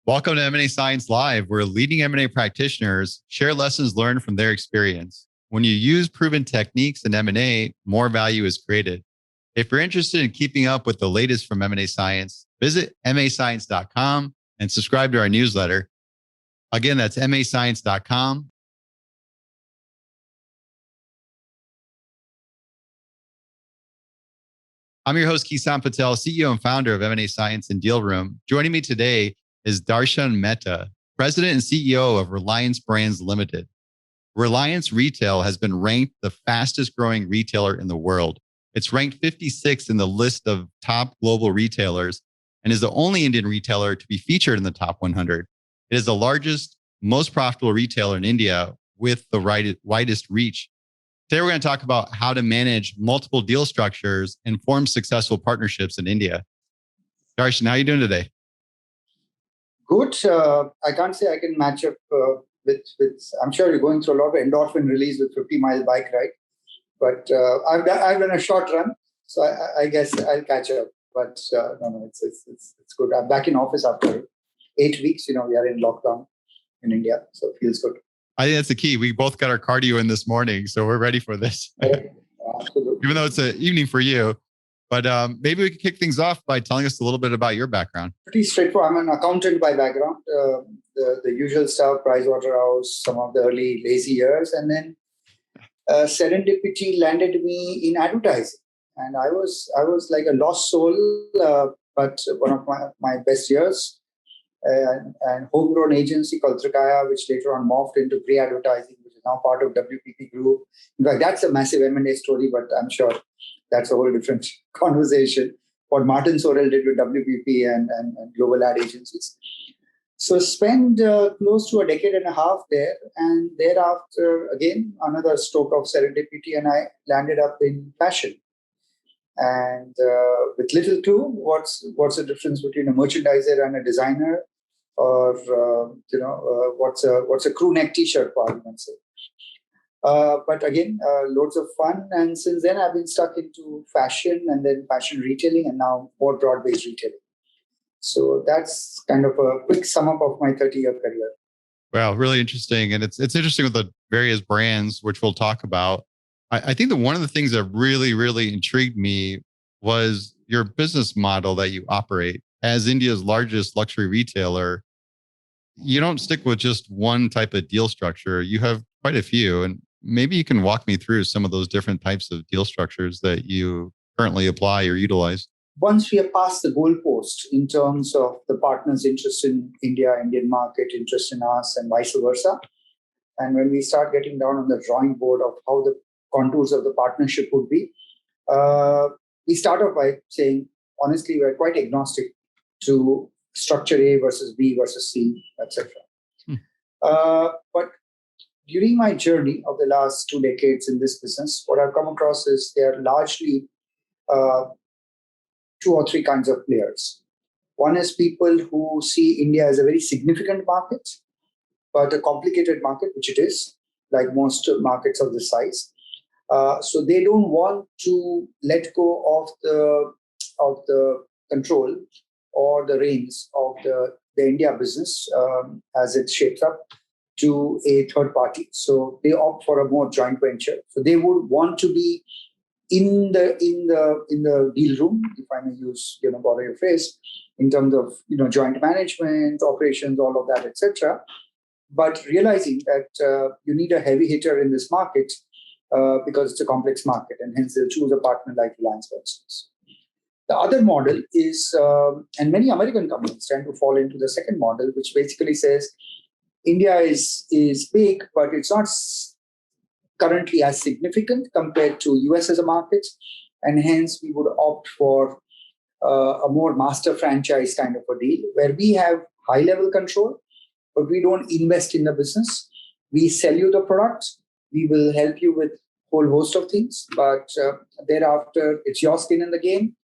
Welcome to M&A Science Live, where leading M&A practitioners share lessons learned from their experience. When you use proven techniques in M&A, more value is created. If you're interested in keeping up with the latest from M&A Science, visit mascience.com and subscribe to our newsletter. Again, that's mascience.com. I'm your host, Kisan Patel, CEO and founder of M&A Science and Deal Room. Joining me today is Darshan Mehta, President and CEO of Reliance Brands Limited. Reliance Retail has been ranked the fastest growing retailer in the world. It's ranked 56 in the list of top global retailers and is the only Indian retailer to be featured in the top 100. It is the largest, most profitable retailer in India with the widest reach. Today, we're going to talk about how to manage multiple deal structures and form successful partnerships in India. Darshan, how are you doing today? Good. I can't say I can match up with. I'm sure you're going through a lot of endorphin release with 50-mile bike ride, but I've done a short run, so I guess I'll catch up. But no, it's good. I'm back in office after 8 weeks. We are in lockdown in India, so it feels good. I think that's the key. We both got our cardio in this morning, so we're ready for this. Absolutely. Even though it's an evening for you. But maybe we could kick things off by telling us a little bit about your background. Pretty straightforward. I'm an accountant by background. The usual stuff, Pricewaterhouse, some of the early lazy years. And then serendipity landed me in advertising. And I was like a lost soul, but one of my best years. And homegrown agency called Trikaya, which later on morphed into pre-advertising, which is now part of WPP Group. In fact, that's a massive M&A story, but I'm sure that's a whole different conversation. What Martin Sorrell did with WPP and global ad agencies. So spent close to a decade and a half there. And thereafter, again, another stroke of serendipity, and I landed up in fashion. And with little clue, what's the difference between a merchandiser and a designer? Or what's a crew neck T-shirt, for argument's sake. But again, loads of fun. And since then, I've been stuck into fashion and then fashion retailing and now more broad-based retailing. So that's kind of a quick sum up of my 30-year career. Wow, really interesting. And it's interesting with the various brands, which we'll talk about. I think that one of the things that really, really intrigued me was your business model that you operate. As India's largest luxury retailer, you don't stick with just one type of deal structure. You have quite a few. And maybe you can walk me through some of those different types of deal structures that you currently apply or utilize. Once we have passed the goalpost in terms of the partner's interest in India, Indian market, interest in us, and vice versa, and when we start getting down on the drawing board of how the contours of the partnership would be, we start off by saying, honestly, we're quite agnostic to structure A versus B versus C, etc. But during my journey of the last 2 decades in this business, what I've come across is there are largely 2 or 3 kinds of players. One is people who see India as a very significant market, but a complicated market, which it is, like most markets of this size. So they don't want to let go of the control or the reins of the India business as it shapes up to a third party. So they opt for a more joint venture. So they would want to be in the deal room, if I may use borrow your phrase, in terms of joint management, operations, all of that, etc. But realizing that you need a heavy hitter in this market because it's a complex market, and hence they'll choose a partner like Reliance, for instance. The other model is, and many American companies tend to fall into the second model, which basically says India is big, but it's not currently as significant compared to US as a market, and hence we would opt for a more master franchise kind of a deal where we have high-level control, but we don't invest in the business. We sell you the product. We will help you with a whole host of things, but thereafter, it's your skin in the game,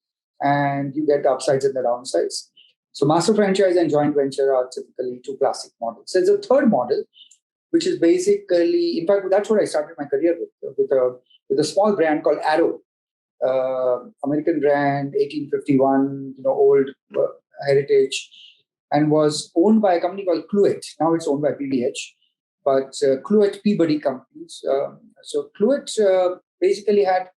and you get the upsides and the downsides. So master franchise and joint venture are typically 2 classic models. There's a third model, which is basically, in fact, that's what I started my career with a small brand called Arrow, American brand, 1851, old heritage. and was owned by a company called Cluet. Now it's owned by PVH, but Cluet Peabody companies. So Cluet basically had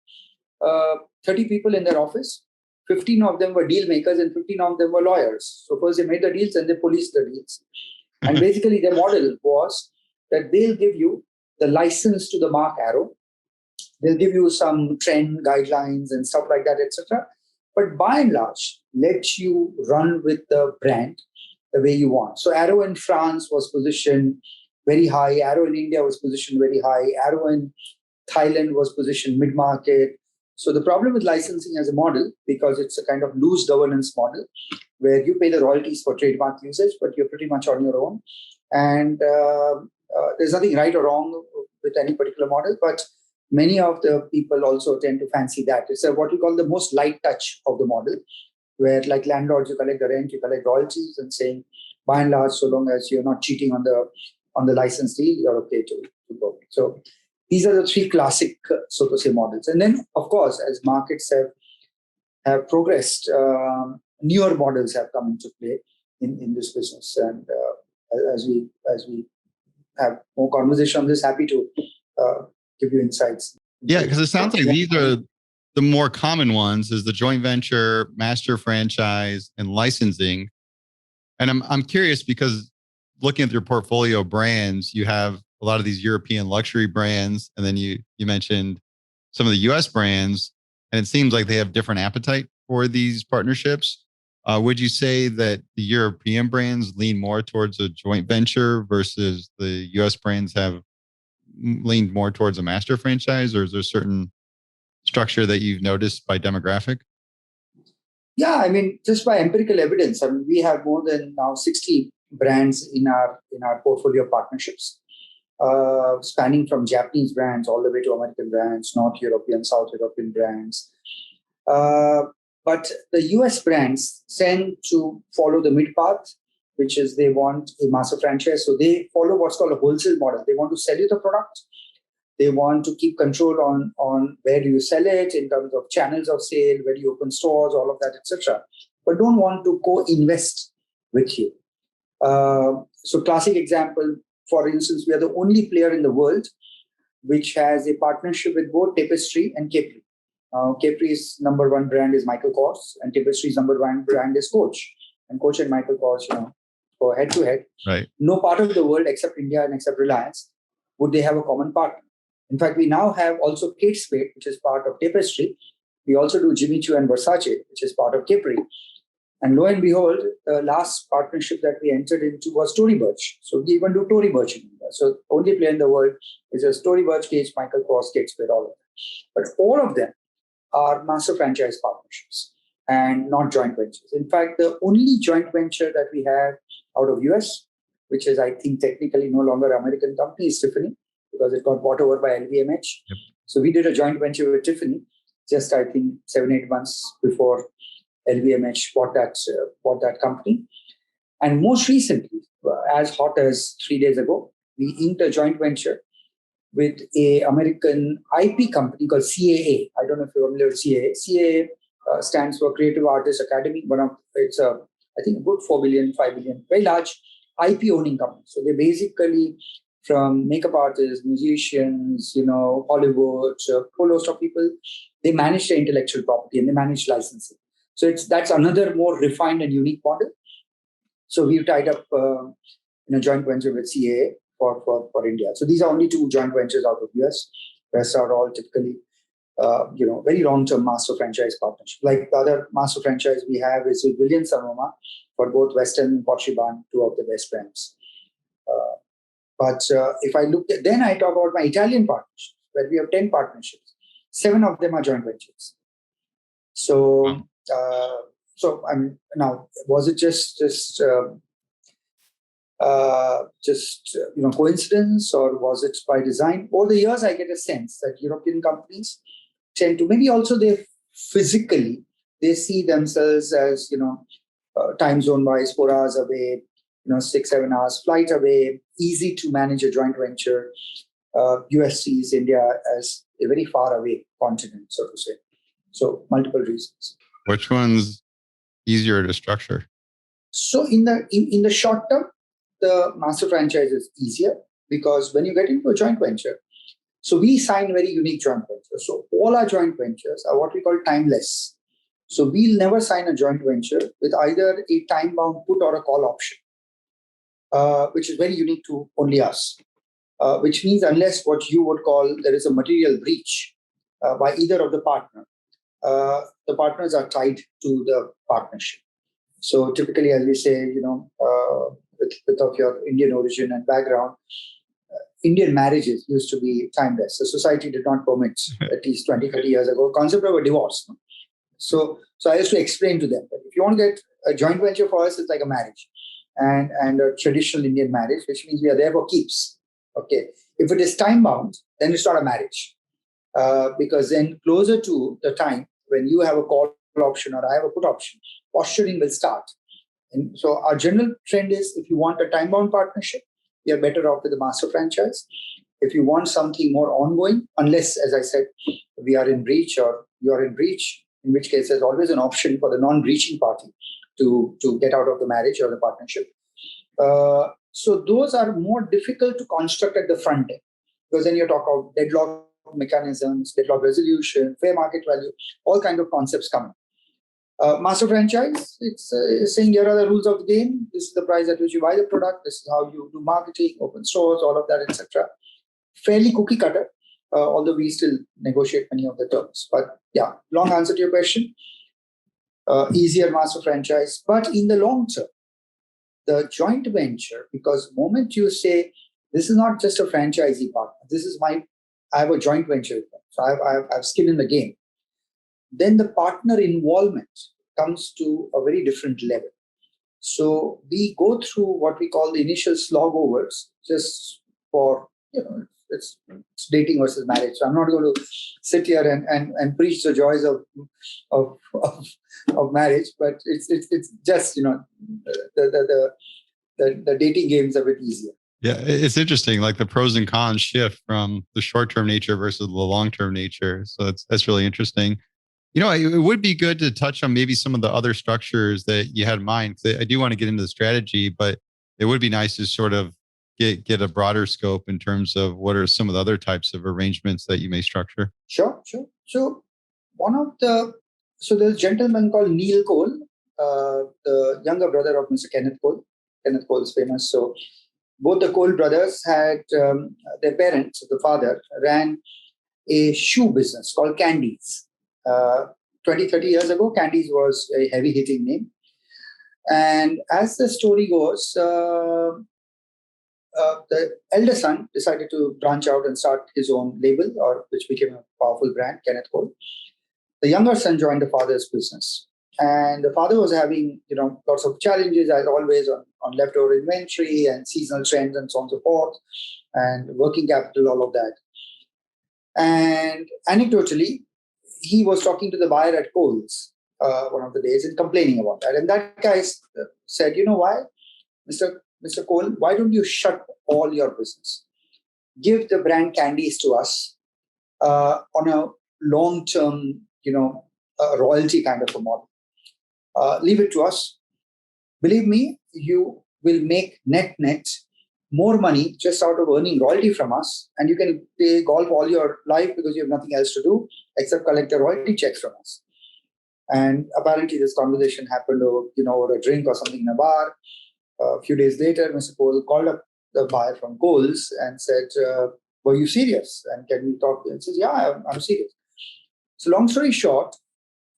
30 people in their office. 15 of them were deal makers and 15 of them were lawyers. So first they made the deals and they policed the deals. And basically their model was that they'll give you the license to the mark Arrow. They'll give you some trend guidelines and stuff like that, etc. But by and large, let you run with the brand the way you want. So Arrow in France was positioned very high. Arrow in India was positioned very high. Arrow in Thailand was positioned mid-market. So the problem with licensing as a model, because it's a kind of loose governance model, where you pay the royalties for trademark usage, but you're pretty much on your own. And there's nothing right or wrong with any particular model, but many of the people also tend to fancy that. It's what we call the most light touch of the model, where like landlords, you collect the rent, you collect royalties, and saying, by and large, so long as you're not cheating on the license deal, you're okay to go. So these are the three classic, so to say, models. And then, of course, as markets have progressed, newer models have come into play in this business. And as we have more conversation on this, happy to give you insights. Yeah, because it sounds like these are the more common ones: is the joint venture, master franchise, and licensing. And I'm curious because looking at your portfolio of brands, you have a lot of these European luxury brands, and then you mentioned some of the US brands, and it seems like they have different appetite for these partnerships. Would you say that the European brands lean more towards a joint venture versus the US brands have leaned more towards a master franchise, or is there a certain structure that you've noticed by demographic? Yeah, I mean, just by empirical evidence, I mean, we have more than now 60 brands in our portfolio partnerships, spanning from Japanese brands all the way to American brands, North European, South European brands. But the US brands tend to follow the mid path, which is they want a master franchise. So they follow what's called a wholesale model. They want to sell you the product. They want to keep control on where do you sell it in terms of channels of sale, where do you open stores, all of that, etc. But don't want to co-invest with you. So classic example, for instance, we are the only player in the world which has a partnership with both Tapestry and Capri. Capri's number one brand is Michael Kors, and Tapestry's number one brand is Coach. And Coach and Michael Kors, go head to head. Right. No part of the world except India and except Reliance would they have a common partner. In fact, we now have also Kate Spade, which is part of Tapestry. We also do Jimmy Choo and Versace, which is part of Capri. And lo and behold, the last partnership that we entered into was Tory Burch. So we even do Tory Burch in India. So only player in the world is a Tory Burch, Cage, Michael Kors, Kate Spade, all of them. But all of them are master franchise partnerships and not joint ventures. In fact, the only joint venture that we have out of US, which is, I think, technically no longer American company, is Tiffany, because it got bought over by LVMH. Yep. So we did a joint venture with Tiffany just, I think, 7-8 months before LVMH bought that company. And most recently, as hot as 3 days ago, we inked a joint venture with an American IP company called CAA. I don't know if you're familiar with CAA. CAA stands for Creative Artists Academy. It's I think a good 4 billion, 5 billion, very large IP owning company. So they basically, from makeup artists, musicians, Hollywood, a whole host of people, they manage the intellectual property and they manage licensing. So that's another more refined and unique model. So we've tied up in a joint venture with CAA for India. So these are only 2 joint ventures out of US. The rest are all typically, very long-term master franchise partnership. Like the other master franchise we have is with Williams Sonoma for both Western and Porcebon, 2 of the best brands. But if I look at, then I talk about my Italian partnerships, where we have 10 partnerships. 7 of them are joint ventures. So, now, was it just coincidence, or was it by design? Over the years, I get a sense that European companies tend to, maybe also they see themselves as, time zone wise, 4 hours away, 6-7 hours flight away, easy to manage a joint venture. US sees India as a very far away continent, so to say. So multiple reasons. Which one's easier to structure? So in the short term, the master franchise is easier because when you get into a joint venture, so we sign very unique joint ventures. So all our joint ventures are what we call timeless. So we'll never sign a joint venture with either a time-bound put or a call option, which is very unique to only us. Which means unless what you would call there is a material breach by either of the partners are tied to the partnership. So typically, as we say, with of your Indian origin and background, Indian marriages used to be timeless. The society did not permit, at least 20, 30 years ago, concept of a divorce. No? So I used to explain to them that if you want to get a joint venture for us, it's like a marriage and a traditional Indian marriage, which means we are there for keeps. Okay. If it is time bound, then it's not a marriage. Because then closer to the time when you have a call option or I have a put option, posturing will start. And so our general trend is if you want a time-bound partnership, you're better off with the master franchise. If you want something more ongoing, unless, as I said, we are in breach or you're in breach, in which case there's always an option for the non-breaching party to get out of the marriage or the partnership. So those are more difficult to construct at the front end because then you talk about deadlock mechanisms, deadlock resolution, fair market value, all kinds of concepts come. Master franchise, it's saying here are the rules of the game. This is the price at which you buy the product. This is how you do marketing, open stores, all of that, etc. Fairly cookie cutter, although we still negotiate many of the terms. But yeah, long answer to your question. Easier master franchise. But in the long term, the joint venture, because the moment you say, this is not just a franchisee partner, this is I have a joint venture with them. So I have skin in the game. Then the partner involvement comes to a very different level. So we go through what we call the initial slog overs just for, it's dating versus marriage. So I'm not going to sit here and preach the joys of marriage, but it's just, the dating game is a bit easier. Yeah, it's interesting. Like the pros and cons shift from the short-term nature versus the long-term nature. So that's really interesting. It would be good to touch on maybe some of the other structures that you had in mind. I do want to get into the strategy, but it would be nice to sort of get a broader scope in terms of what are some of the other types of arrangements that you may structure. Sure. So there's a gentleman called Neil Cole, the younger brother of Mr. Kenneth Cole. Kenneth Cole is famous. So both the Cole brothers had their parents, the father, ran a shoe business called Candies. 20, 30 years ago, Candies was a heavy-hitting name. And as the story goes, the elder son decided to branch out and start his own label, which became a powerful brand, Kenneth Cole. The younger son joined the father's business. And the father was having, lots of challenges, as always, on leftover inventory and seasonal trends and so on and so forth, and working capital, all of that. And anecdotally, he was talking to the buyer at Kohl's one of the days and complaining about that. And that guy said, why, Mr. Cole, why don't you shut all your business? Give the brand Candies to us on a long-term, royalty kind of a model. Leave it to us. Believe me, you will make net more money just out of earning royalty from us, and you can play golf all your life because you have nothing else to do except collect the royalty checks from us. And apparently this conversation happened over a drink or something in a bar. A few days later, Mr. Cole called up the buyer from Kohl's and said, were you serious? And can we talk? And he says, yeah, I'm serious. So long story short,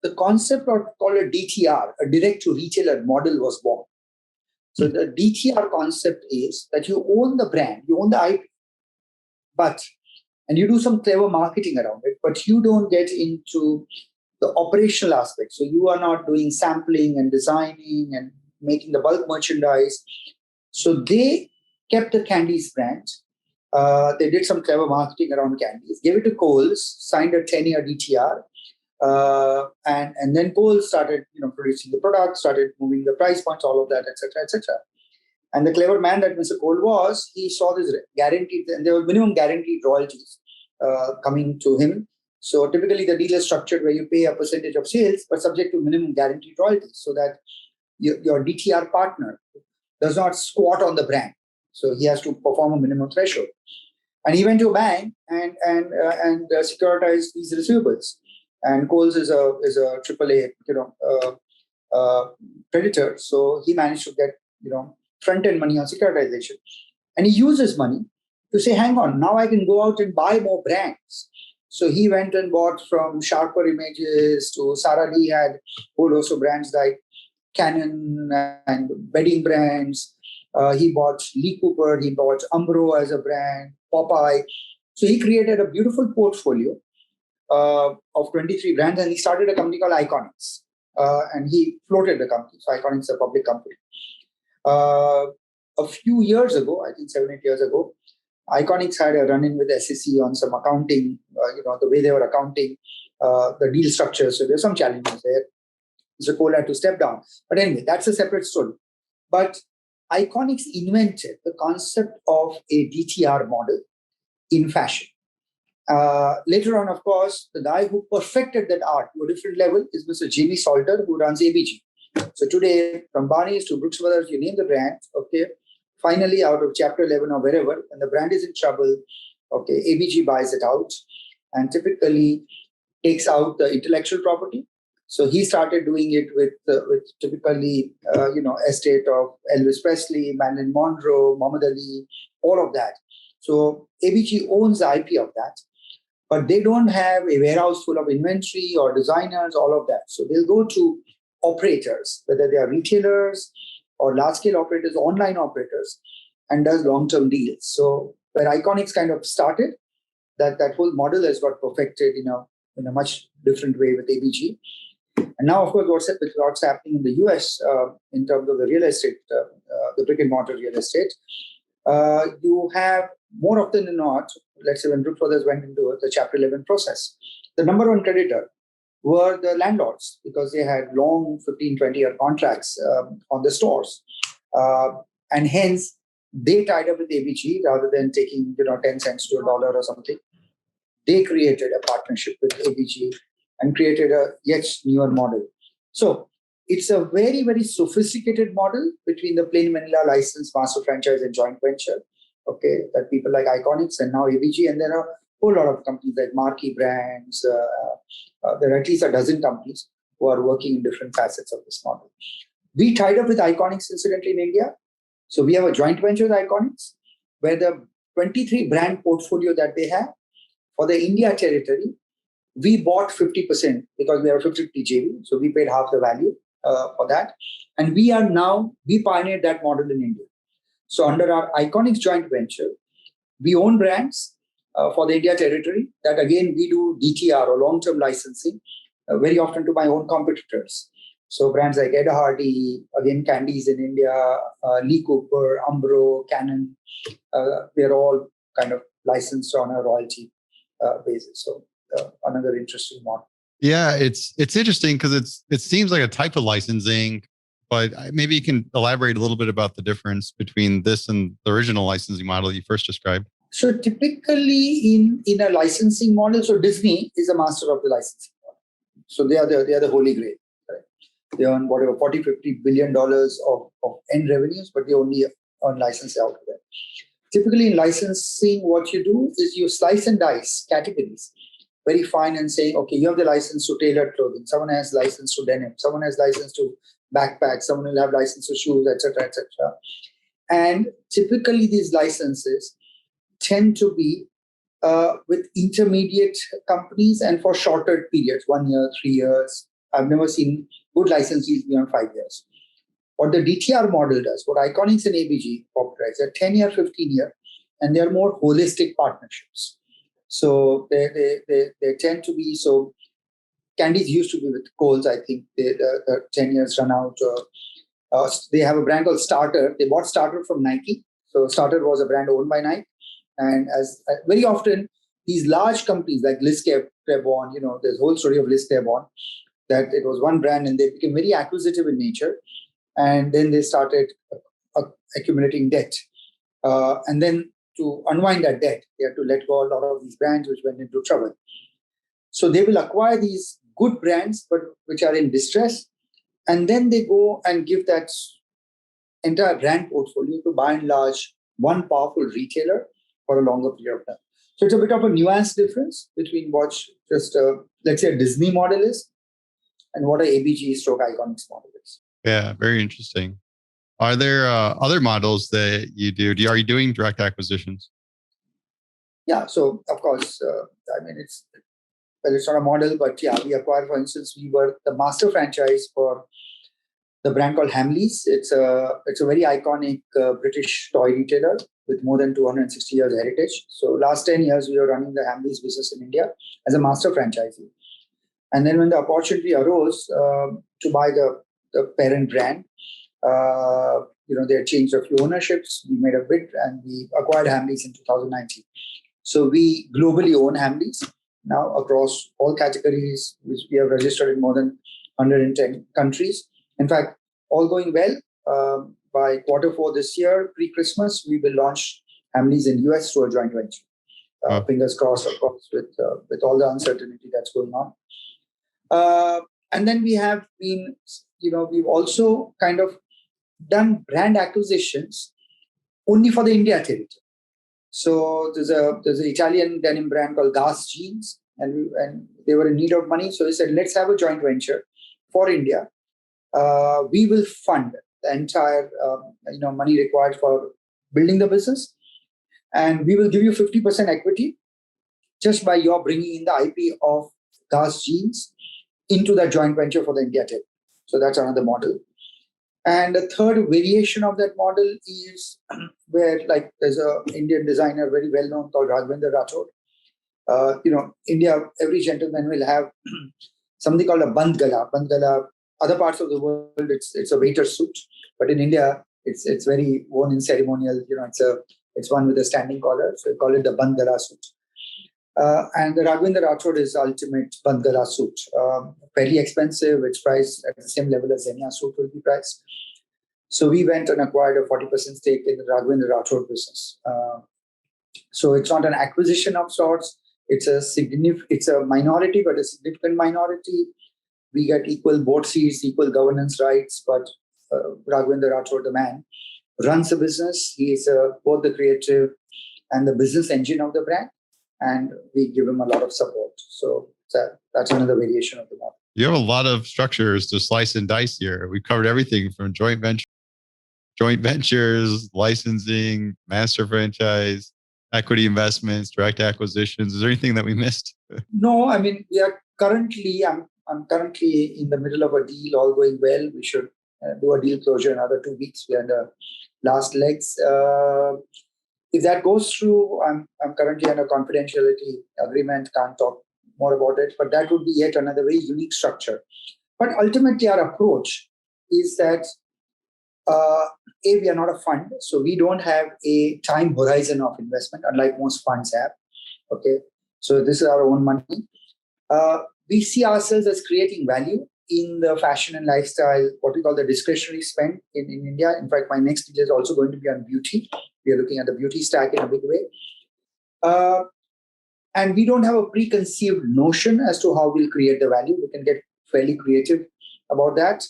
the concept called a DTR, a direct-to-retailer model, was born. So the DTR concept is that you own the brand, you own the IP, and you do some clever marketing around it, but you don't get into the operational aspect. So you are not doing sampling and designing and making the bulk merchandise. So they kept the Candies brand. They did some clever marketing around Candies, gave it to Kohl's, signed a 10-year DTR. And then Kohl's started, producing the product, started moving the price points, all of that, etc., etc. And the clever man that Mr. Cole was, he saw this guaranteed, and there were minimum guaranteed royalties coming to him. So typically the deal is structured where you pay a percentage of sales, but subject to minimum guaranteed royalties, so that your DTR partner does not squat on the brand. So he has to perform a minimum threshold. And he went to a bank and securitized these receivables. And Coles is a AAA creditor, so he managed to get front end money on securitization, and he uses money to say, hang on, now I can go out and buy more brands. So he went and bought from Sharper Images to Sara Lee had whole host of brands like Canon and bedding brands. He bought Lee Cooper, he bought Umbro as a brand, Popeye. So he created a beautiful portfolio of 23 brands, and he started a company called Iconics. And he floated the company. So Iconics is a public company. A few years ago, I think 7-8 years ago, Iconics had a run-in with SEC on some accounting, the way they were accounting, the deal structure. So there's some challenges there. So Cole had to step down. But anyway, that's a separate story. But Iconics invented the concept of a DTR model in fashion. Later on, of course, the guy who perfected that art to a different level is Mr. Jamie Salter, who runs ABG. So today, from Barney's to Brooks Brothers, you name the brand, okay, finally out of Chapter 11 or wherever, and the brand is in trouble, okay, ABG buys it out and typically takes out the intellectual property. So he started doing it with typically, estate of Elvis Presley, Marilyn Monroe, Muhammad Ali, all of that. So ABG owns the IP of that, but they don't have a warehouse full of inventory or designers, all of that. So they'll go to operators, whether they are retailers or large-scale operators, online operators, and does long-term deals. So where Iconics kind of started, that whole model has got perfected in a much different way with ABG. And now, of course, what's happening in the US in terms of the real estate, the brick and mortar real estate, you have more often than not, let's say when Brooks Brothers went into the Chapter 11 process, the number one creditor were the landlords because they had long 15, 20-year contracts on the stores. And hence, they tied up with ABG rather than taking 10 cents to $1 or something. They created a partnership with ABG and created a yet newer model. So it's a very, very sophisticated model between the plain vanilla license, master franchise, and joint venture. Okay, that people like Iconics and now ABG, and there are a whole lot of companies like Marquee Brands. There are at least a dozen companies who are working in different facets of this model. We tied up with Iconics, incidentally, in India. So we have a joint venture with Iconics, where the 23 brand portfolio that they have for the India territory, we bought 50% because we have a 50-50 JV. So we paid half the value for that. And we pioneered that model in India. So under our Iconics joint venture, we own brands for the India territory that, again, we do DTR or long-term licensing very often to my own competitors. So brands like Ed Hardy, again, Candies in India, Lee Cooper, Umbro, Canon, they're all kind of licensed on a royalty basis. So another interesting model. Yeah, it's interesting because it seems like a type of licensing, but maybe you can elaborate a little bit about the difference between this and the original licensing model you first described. So typically in a licensing model, so Disney is a master of the licensing model. So they are the holy grail. Right? They earn whatever $40-50 billion of end revenues, but they only earn license out of that. Typically in licensing, what you do is you slice and dice categories very fine and saying, okay, you have the license to tailored clothing. Someone has license to denim. Someone has license to backpacks. Someone will have license to shoes, etc., etc. And typically these licenses tend to be with intermediate companies and for shorter periods, 1 year, 3 years. I've never seen good licensees beyond 5 years. What the DTR model does, what Iconics and ABG popularize, are 10-year, 15-year, and they're more holistic partnerships. So they tend to be, so Candies used to be with Coles, I think the 10 years run out. They have a brand called Starter. They bought Starter from Nike. So Starter was a brand owned by Nike. And as very often, these large companies like Liz Claiborne, there's a whole story of Liz Claiborne, that it was one brand and they became very acquisitive in nature. And then they started accumulating debt. And then to unwind that debt, they had to let go a lot of these brands which went into trouble. So they will acquire these good brands, but which are in distress, And then they go and give that entire brand portfolio to, by and large, one powerful retailer for a longer period of time. So it's a bit of a nuanced difference between what just, let's say, a Disney model is and what a ABG stroke Iconics model is. Yeah, very interesting. Are there other models that you do? Are you doing direct acquisitions? Yeah, so of course, it's not a model, but yeah, we acquired, for instance, we were the master franchise for the brand called Hamleys. It's a very iconic British toy retailer with more than 260 years heritage. So last 10 years, we were running the Hamleys business in India as a master franchisee. And then when the opportunity arose to buy the parent brand, they had changed a few ownerships. We made a bid and we acquired Hamleys in 2019. So we globally own Hamleys now across all categories, which we have registered in more than 110 countries. In fact, all going well. By Q4 this year, pre-Christmas, we will launch Hamleys in US through a joint venture. Fingers crossed, of course, with all the uncertainty that's going on. And then we have been, we've also kind of done brand acquisitions only for the India territory. So there's an Italian denim brand called Gas Jeans, and they were in need of money. So we said, let's have a joint venture for India. We will fund the entire money required for building the business, and we will give you 50% equity just by your bringing in the IP of Gas Jeans into that joint venture for the India territory. So that's another model. And the third variation of that model is where, like, there's an Indian designer very well known called Raghavendra Rathod. India, every gentleman will have something called a Bandh Gala. Bandh Gala, other parts of the world, it's a waiter suit, but in India, it's very worn in ceremonial. It's one with a standing collar, so we call it the Bandh Gala suit. And the Raghavendra Rathod is the ultimate Bandh Gala suit. Fairly expensive. It's priced at the same level as Xenia suit will be priced. So we went and acquired a 40% stake in the Raghavendra Rathod business. So it's not an acquisition of sorts. It's a minority, but a significant minority. We get equal board seats, equal governance rights, but Raghavendra Rathod, the man, runs the business. He is both the creative and the business engine of the brand, and we give him a lot of support. So that's another variation of the model. You have a lot of structures to slice and dice here. We covered everything from joint ventures, licensing, master franchise, equity investments, direct acquisitions. Is there anything that we missed? No, we are currently, I'm currently in the middle of a deal, all going well. We should do a deal closure in another 2 weeks. We are in the last legs. If that goes through, I'm currently under confidentiality agreement, can't talk more about it, but that would be yet another very unique structure. But ultimately, our approach is that, we are not a fund, so we don't have a time horizon of investment, unlike most funds have. Okay, so this is our own money. We see ourselves as creating value in the fashion and lifestyle, what we call the discretionary spend in India. In fact, my next deal is also going to be on beauty. We are looking at the beauty stack in a big way. And we don't have a preconceived notion as to how we'll create the value. We can get fairly creative about that.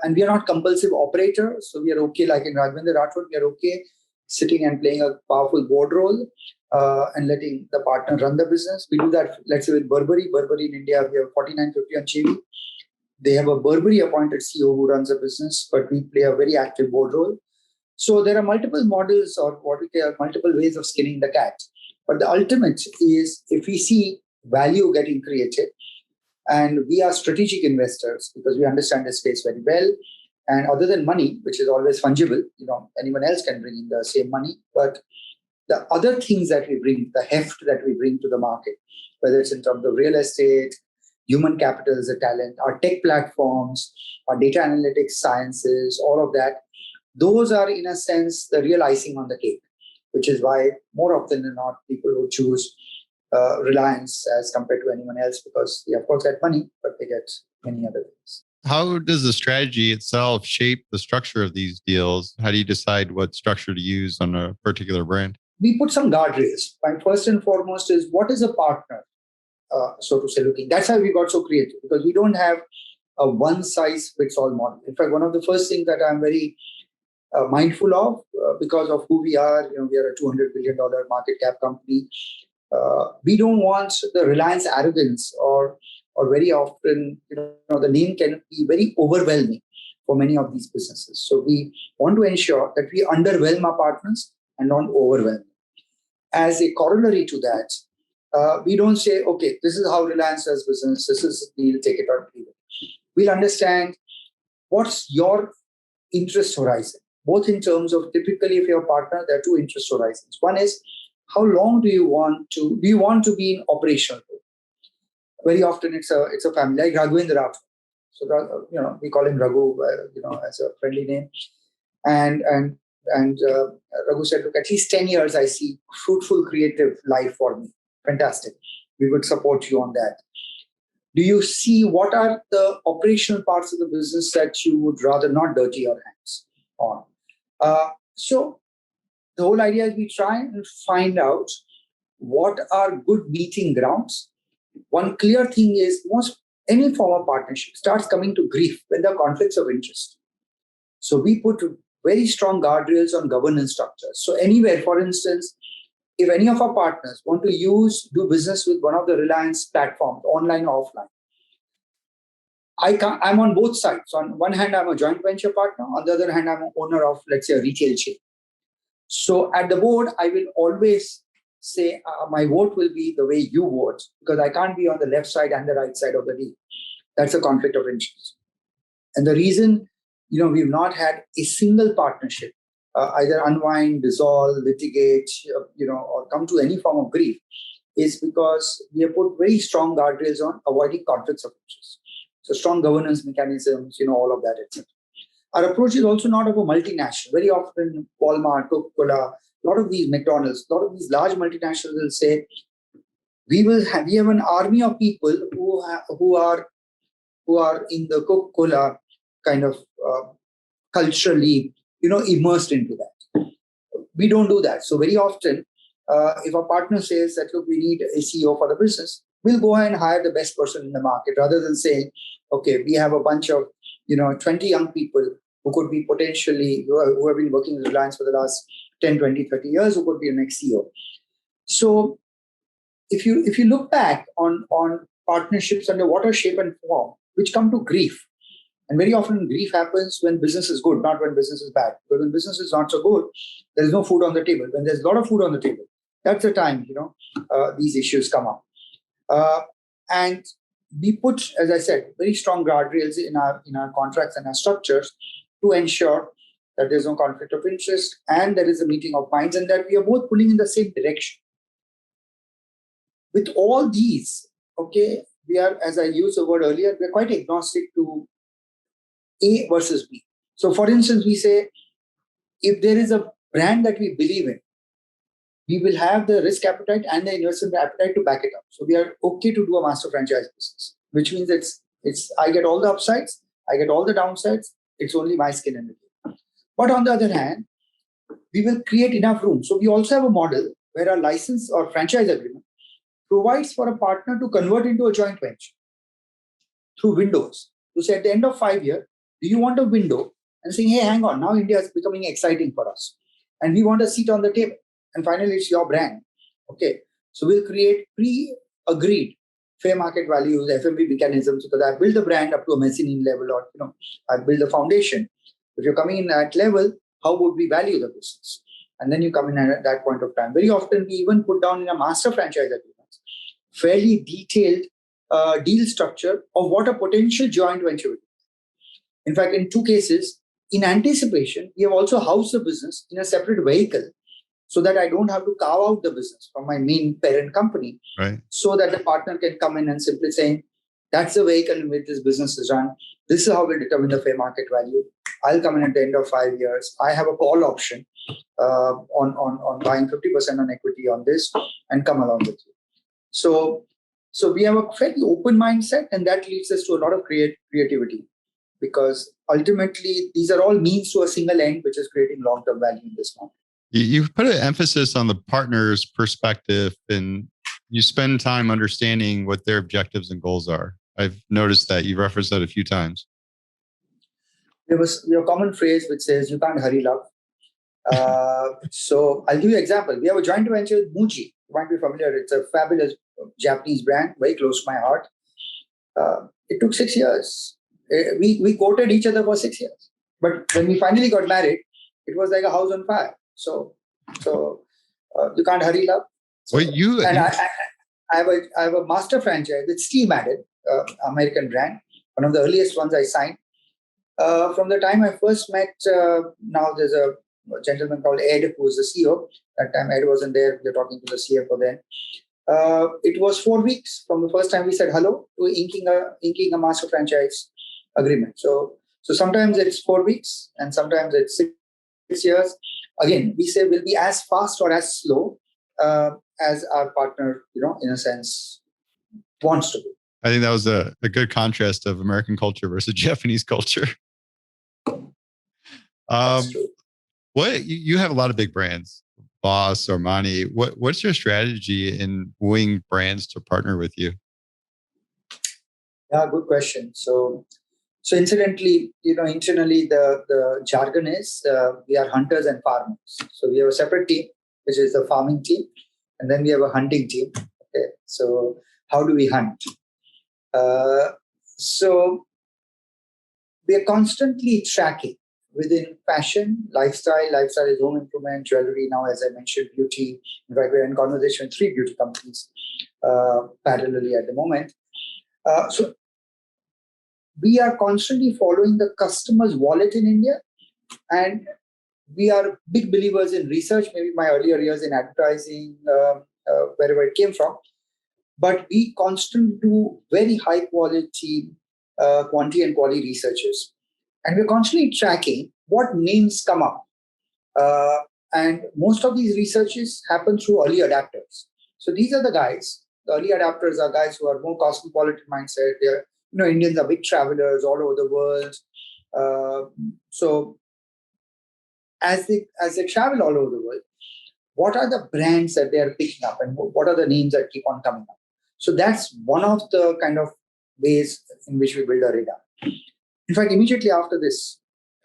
And we are not compulsive operators. So we are okay, like in Raghavendra Rathod, we are okay sitting and playing a powerful board role and letting the partner run the business. We do that, let's say, with Burberry. Burberry in India, we have 4950 on Chewy. They have a Burberry appointed CEO who runs the business, but we play a very active board role. So there are multiple models, or what we call multiple ways of skinning the cat. But the ultimate is, if we see value getting created, and we are strategic investors because we understand the space very well. And other than money, which is always fungible, anyone else can bring in the same money. But the other things that we bring, the heft that we bring to the market, whether it's in terms of real estate, human capital as a talent, our tech platforms, our data analytics sciences, all of that, those are, in a sense, the real icing on the cake, which is why more often than not, people will choose Reliance as compared to anyone else, because they, of course, get money, but they get many other things. How does the strategy itself shape the structure of these deals? How do you decide what structure to use on a particular brand? We put some guardrails. And first and foremost is, what is a partner, so to say, looking? That's how we got so creative, because we don't have a one-size-fits-all model. In fact, one of the first things that I'm very mindful of because of who we are, we are a $200 billion market cap company. We don't want the Reliance arrogance or very often, the name can be very overwhelming for many of these businesses. So we want to ensure that we underwhelm our partners and not overwhelm them. As a corollary to that, we don't say, okay, this is how Reliance does business. This is the deal, take it or leave it. We'll understand what's your interest horizon, both in terms of typically if you're a partner, there are two interest horizons. One is how long do you want to be in operational role? Very often it's a family like Raghavendra Rathore. So we call him Raghu, as a friendly name. And Raghu said, look, at least 10 years I see fruitful creative life for me. Fantastic. We would support you on that. Do you see what are the operational parts of the business that you would rather not dirty your hands on? So the whole idea is we try and find out what are good meeting grounds. One clear thing is any form of partnership starts coming to grief when there are conflicts of interest. So we put very strong guardrails on governance structures. So anywhere, for instance, if any of our partners want to do business with one of the Reliance platforms, online or offline, I'm on both sides. So on one hand, I'm a joint venture partner. On the other hand, I'm an owner of, let's say, a retail chain. So at the board, I will always say my vote will be the way you vote, because I can't be on the left side and the right side of the deal. That's a conflict of interest. And the reason, we've not had a single partnership either unwind, dissolve, litigate, or come to any form of grief is because we have put very strong guardrails on avoiding conflicts of interest. So strong governance mechanisms, all of that, etc. Our approach is also not of a multinational. Very often, Walmart, Coca-Cola, a lot of these McDonald's, a lot of these large multinationals will say, we have an army of people who are in the Coca-Cola kind of culturally, immersed into that. We don't do that. So very often, if a partner says that, look, we need a CEO for the business, we'll go ahead and hire the best person in the market rather than saying, okay, we have a bunch of 20 young people who could be potentially, who have been working with Reliance for the last 10, 20, 30 years, who could be the next CEO. So if you look back on partnerships under whatever shape and form, which come to grief, and very often grief happens when business is good, not when business is bad. Because when business is not so good, there is no food on the table. When there's a lot of food on the table, that's the time, these issues come up. And we put, as I said, very strong guardrails in our contracts and our structures to ensure that there's no conflict of interest and there is a meeting of minds and that we are both pulling in the same direction. With all these, okay, we are, as I used the word earlier, we're quite agnostic to A versus B. So for instance, we say, if there is a brand that we believe in, we will have the risk appetite and the investment appetite to back it up. So we are okay to do a master franchise business, which means it's I get all the upsides, I get all the downsides, it's only my skin in the game. But on the other hand, we will create enough room. So we also have a model where a license or franchise agreement provides for a partner to convert into a joint venture through windows. To say at the end of 5 years, do you want a window? And saying, hey, hang on, now India is becoming exciting for us. And we want a seat on the table. And finally, it's your brand. Okay. So we'll create pre-agreed fair market values, FMV mechanisms, because I build the brand up to a mezzanine level or, I build the foundation. If you're coming in at that level, how would we value the business? And then you come in at that point of time. Very often, we even put down in a master franchise agreement fairly detailed deal structure of what a potential joint venture would be. In fact, in 2 cases, in anticipation, we have also housed the business in a separate vehicle so that I don't have to carve out the business from my main parent company. Right. So that the partner can come in and simply say, that's the vehicle in which this business is run. This is how we determine the fair market value. I'll come in at the end of 5 years. I have a call option on buying 50% on equity on this and come along with you. So we have a fairly open mindset, and that leads us to a lot of creativity, because ultimately these are all means to a single end, which is creating long-term value in this market. You put an emphasis on the partner's perspective, and you spend time understanding what their objectives and goals are. I've noticed that you referenced that a few times. There was a common phrase which says, "You can't hurry love." So I'll give you an example. We have a joint venture with Muji. You might be familiar. It's a fabulous Japanese brand, very close to my heart. It took 6 years. We courted each other for 6 years. But when we finally got married, it was like a house on fire. So you can't hurry love. So, I have a master franchise with Steve Madden, American brand, one of the earliest ones I signed. From the time I first met, now there's a gentleman called Ed, who is the CEO. That time Ed wasn't there. We're talking to the CFO then. It was 4 weeks from the first time we said hello to inking a master franchise agreement. So sometimes it's 4 weeks and sometimes it's 6 years. Again, we say we'll be as fast or as slow as our partner, in a sense, wants to be. I think that was a good contrast of American culture versus Japanese culture. That's true. What you have a lot of big brands, Boss, Armani. What's your strategy in wooing brands to partner with you? Yeah, good question. So incidentally, internally the jargon is we are hunters and farmers. So we have a separate team, which is the farming team, and then we have a hunting team. Okay, so how do we hunt? So we are constantly tracking within fashion, lifestyle. Lifestyle is home improvement, jewelry. Now, as I mentioned, beauty. In fact, we're in conversation with 3 beauty companies parallelly at the moment. So we are constantly following the customer's wallet in India, and we are big believers in research. Maybe my earlier years in advertising, wherever it came from. But we constantly do very high quality quantity and quality researches. And we're constantly tracking what names come up. And most of these researches happen through early adapters. So these are the guys. The early adapters are guys who are more cosmopolitan mindset. They're, Indians are big travelers all over the world. So as they travel all over the world, what are the brands that they are picking up and what are the names that keep on coming up? So that's one of the kind of ways in which we build a radar. In fact, immediately after this,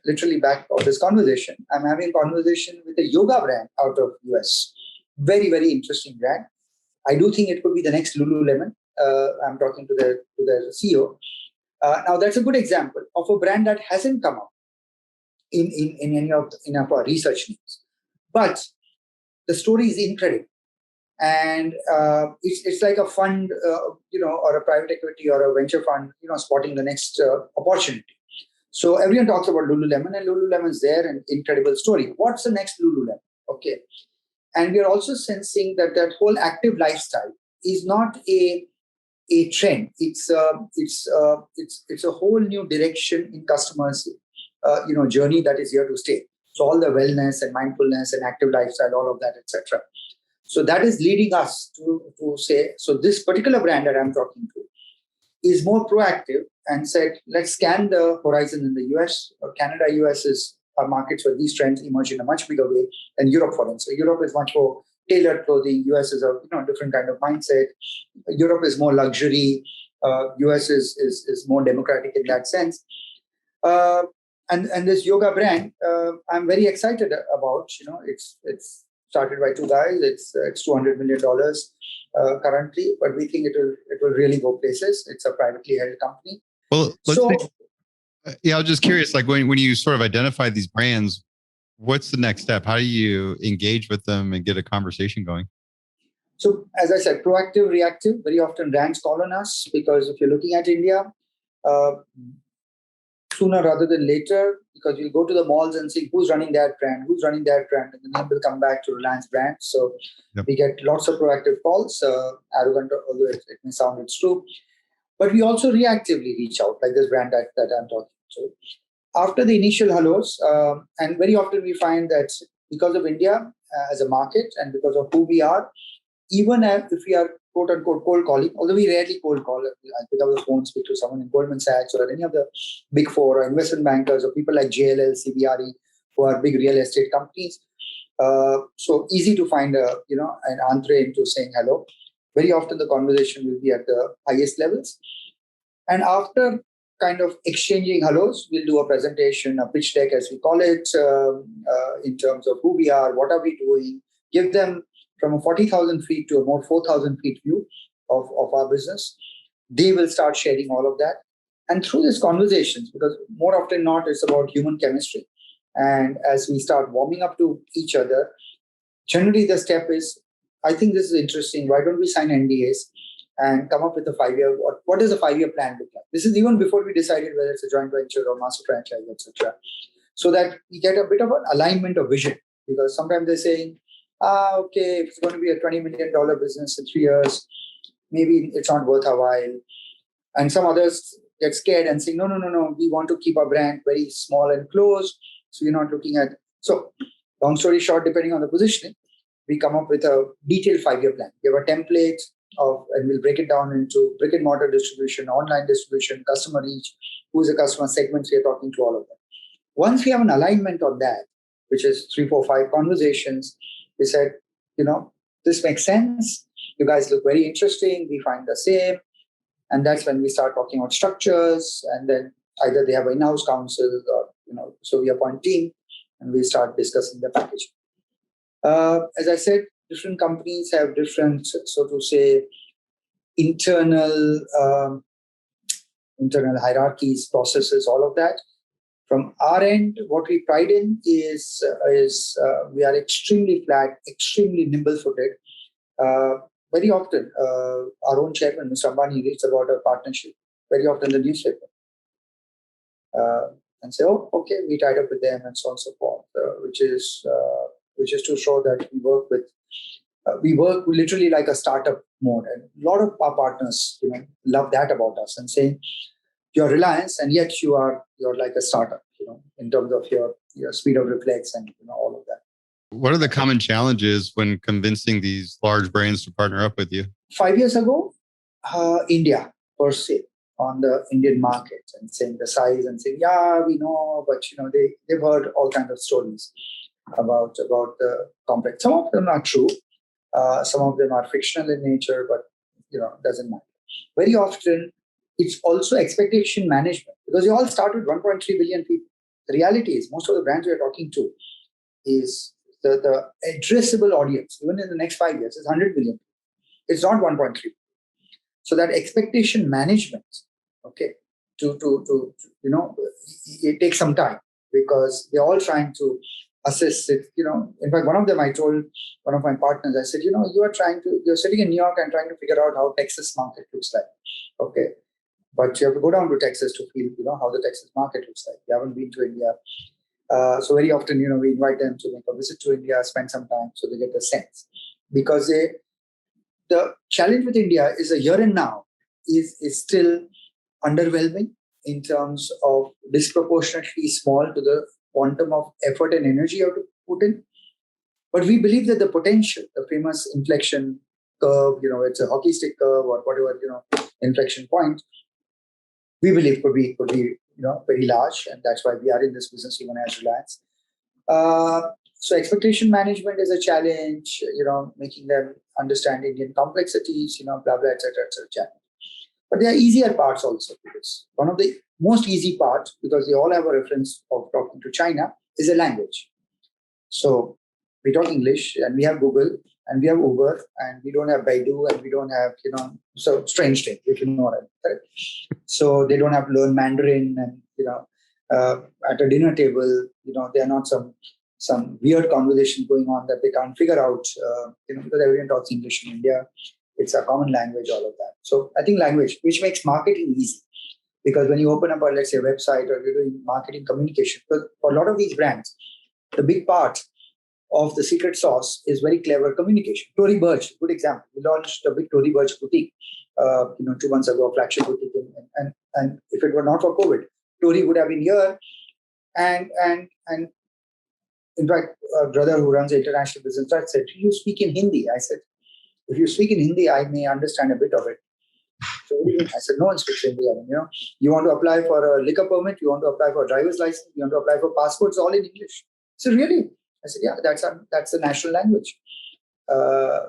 literally back of this conversation, I'm having a conversation with a yoga brand out of US. Very, very interesting brand. I do think it could be the next Lululemon. I'm talking to the CEO. Now, that's a good example of a brand that hasn't come up in any of our research needs. But the story is incredible. And it's like a fund, or a private equity or a venture fund, spotting the next opportunity. So everyone talks about Lululemon, and Lululemon's there, an incredible story. What's the next Lululemon? Okay. And we are also sensing that whole active lifestyle is not a trend. It's a whole new direction in customers' journey that is here to stay. So all the wellness and mindfulness and active lifestyle, all of that, etc. So that is leading us to say, so this particular brand that I'm talking to is more proactive and said, let's scan the horizon in the US. Canada, US are markets where these trends emerge in a much bigger way than Europe, for instance. So Europe is much more tailored clothing. US is a different kind of mindset. Europe is more luxury. US is more democratic in that sense. And this yoga brand, I'm very excited about. It's started by 2 guys. It's $200 million currently, but we think it will really go places. It's a privately held company. Well, I was just curious, like when you sort of identify these brands, what's the next step? How do you engage with them and get a conversation going? So, as I said, proactive, reactive. Very often brands call on us because if you're looking at India, sooner rather than later, because you'll go to the malls and see who's running that brand, and the name will come back to Reliance brand. So we get lots of proactive calls, arrogant, although it may sound it's true. But we also reactively reach out, like this brand that I'm talking to. After the initial hellos, and very often we find that because of India as a market and because of who we are, even if we are quote unquote cold calling, although we rarely cold call, I pick up the phone, speak to someone in Goldman Sachs or any of the big four or investment bankers or people like JLL, CBRE, who are big real estate companies. So easy to find an entree into saying hello. Very often the conversation will be at the highest levels. And after kind of exchanging hellos, we'll do a presentation, a pitch deck, as we call it, in terms of who we are, what are we doing, give them from a 40,000 feet to a more 4,000 feet view of our business. They will start sharing all of that. And through these conversations, because more often not, it's about human chemistry. And as we start warming up to each other, generally the step is, I think this is interesting. Why don't we sign NDAs and come up with a 5-year, what does a 5-year plan look like? This is even before we decided whether it's a joint venture or master franchise, etc. So that we get a bit of an alignment of vision. Because sometimes they're saying, okay, if it's going to be a $20 million business in 3 years, maybe it's not worth our while. And some others get scared and say, no, we want to keep our brand very small and close. So we're not looking at, so long story short, depending on the positioning, we come up with a detailed 5-year plan. We have a template and we'll break it down into brick and mortar distribution, online distribution, customer reach, who's the customer segments we are talking to, all of that. Once we have an alignment on that, which is 3, 4, 5 conversations, we said, this makes sense. You guys look very interesting. We find the same. And that's when we start talking about structures. And then either they have an in-house counsel or, so we appoint team and we start discussing the package. As I said, different companies have different, so to say, internal hierarchies, processes, all of that. From our end, what we pride in is we are extremely flat, extremely nimble-footed. Very often, our own chairman, Mr. Ambani, reads about a partnership very often in the newspaper. And say, oh, okay, we tied up with them and so on and so forth, which is to show that we work literally like a startup mode. And a lot of our partners, love that about us and saying, you're Reliance and yet you're like a startup, in terms of your speed of reflex and all of that. What are the common challenges when convincing these large brands to partner up with you? 5 years ago, India per se, on the Indian market, and saying the size and saying, yeah, we know, but they've heard all kinds of stories about the complex. Some of them are true, some of them are fictional in nature, but doesn't matter. Very often, it's also expectation management, because you all start with 1.3 billion people. The reality is, most of the brands we are talking to is the addressable audience, even in the next 5 years, is 100 billion. It's not 1.3. So that expectation management, okay, it takes some time because they're all trying to assess it. In fact, one of them, I told one of my partners, I said, you're sitting in New York and trying to figure out how Texas market looks like, okay, but you have to go down to Texas to feel, how the Texas market looks like. You haven't been to India. So very often, we invite them to make a visit to India, spend some time so they get a sense. Because the challenge with India is a here and now is still underwhelming in terms of disproportionately small to the quantum of effort and energy you have to put in. But we believe that the potential, the famous inflection curve, it's a hockey stick curve or whatever, inflection point, we believe could be very large, and that's why we are in this business even as Reliance. So expectation management is a challenge, making them understand Indian complexities, blah, blah, etc., challenge. But there are easier parts also. Because one of the most easy parts, because they all have a reference of talking to China, is the language. So we talk English and we have Google and we have Uber and we don't have Baidu and we don't have, so strange thing, if you know what I mean. Correct? So they don't have to learn Mandarin and, at a dinner table, there are not some weird conversation going on that they can't figure out, because everyone talks English in India. It's a common language, all of that. So I think language, which makes marketing easy. Because when you open up, let's say, a website or you're doing marketing communication, because for a lot of these brands, the big part of the secret sauce is very clever communication. Tory Burch, good example. We launched a big Tory Burch boutique, 2 months ago, a flagship boutique. And if it were not for COVID, Tory would have been here. And in fact, a brother who runs international business said, do you speak in Hindi? I said, if you speak in Hindi, I may understand a bit of it. So I said, no one speaks Hindi. You want to apply for a liquor permit, you want to apply for a driver's license, you want to apply for passports, all in English. So really? I said, yeah, that's the national language.